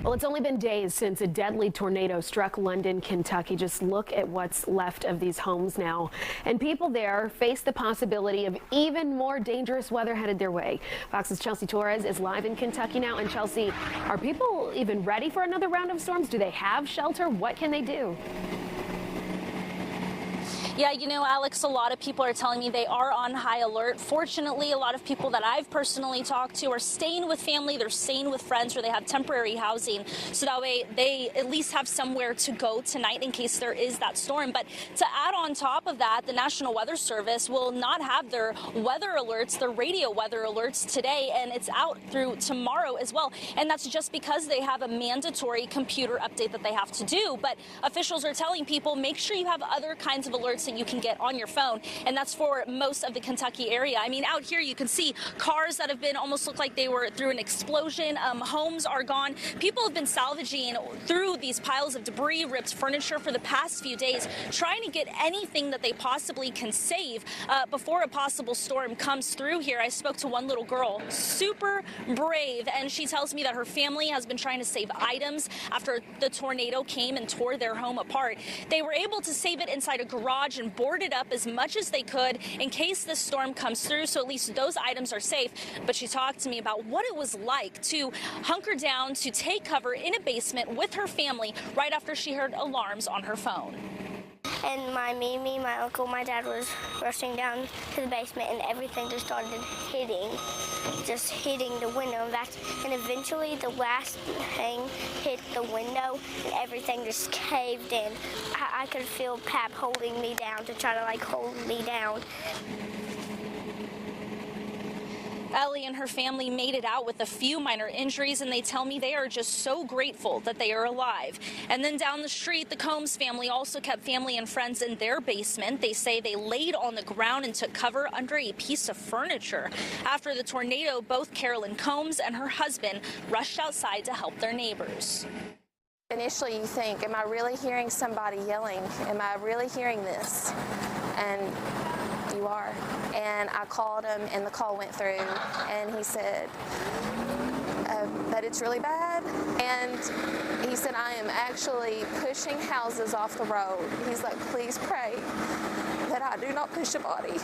Well, it's only been days since a deadly tornado struck London, Kentucky. Just look at what's left of these homes now. And people there face the possibility of even more dangerous weather headed their way. Fox's Chelsea Torres is live in Kentucky now. And Chelsea, are people even ready for another round of storms? Do they have shelter? What can they do? Yeah, you know, Alex, a lot of people are telling me they are on high alert. Fortunately, a lot of people that I've personally talked to are staying with family, they're staying with friends, or they have temporary housing. So that way they at least have somewhere to go tonight in case there is that storm. But to add on top of that, the National Weather Service will not have their weather alerts, their radio weather alerts today, and it's out through tomorrow as well. And that's just because they have a mandatory computer update that they have to do. But officials are telling people, make sure you have other kinds of alerts that you can get on your phone, and that's for most of the Kentucky area. I mean, out here you can see cars that have been almost look like they were through an explosion. Homes are gone. People have been salvaging through these piles of debris, ripped furniture for the past few days, trying to get anything that they possibly can save before a possible storm comes through here. I spoke to one little girl, super brave, and she tells me that her family has been trying to save items after the tornado came and tore their home apart. They were able to save it inside a garage and board it up as much as they could in case this storm comes through, so at least those items are safe. But she talked to me about what it was like to hunker down, to take cover in a basement with her family right after she heard alarms on her phone. And my uncle, my dad was rushing down to the basement, and everything just started hitting the window. And eventually the last thing hit the window, and everything just caved in. I could feel Pap holding me down to try to hold me down. Ellie and her family made it out with a few minor injuries, and they tell me they are just so grateful that they are alive. And then down the street, the Combs family also kept family and friends in their basement. They say they laid on the ground and took cover under a piece of furniture. After the tornado, both Carolyn Combs and her husband rushed outside to help their neighbors. Initially you think, am I really hearing somebody yelling? Am I really hearing this? And you are. And I called him, and the call went through, and he said that it's really bad. And he said, I am actually pushing houses off the road. He's like, please pray that I do not push a body.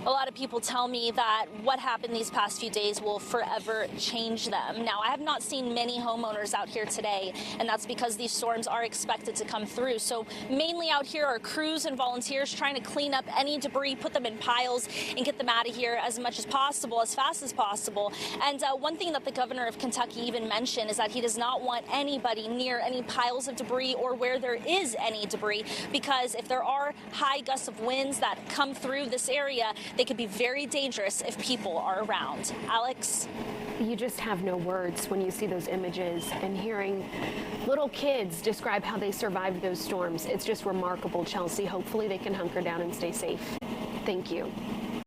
A lot of people tell me that what happened these past few days will forever change them. Now, I have not seen many homeowners out here today, and that's because these storms are expected to come through. So mainly out here are crews and volunteers trying to clean up any debris, put them in piles, and get them out of here as much as possible, as fast as possible. And one thing that the governor of Kentucky even mentioned is that he does not want anybody near any piles of debris or where there is any debris, because if there are high gusts of winds that come through this area, they could be very dangerous if people are around. Alex? You just have no words when you see those images and hearing little kids describe how they survived those storms. It's just remarkable, Chelsea. Hopefully they can hunker down and stay safe. Thank you.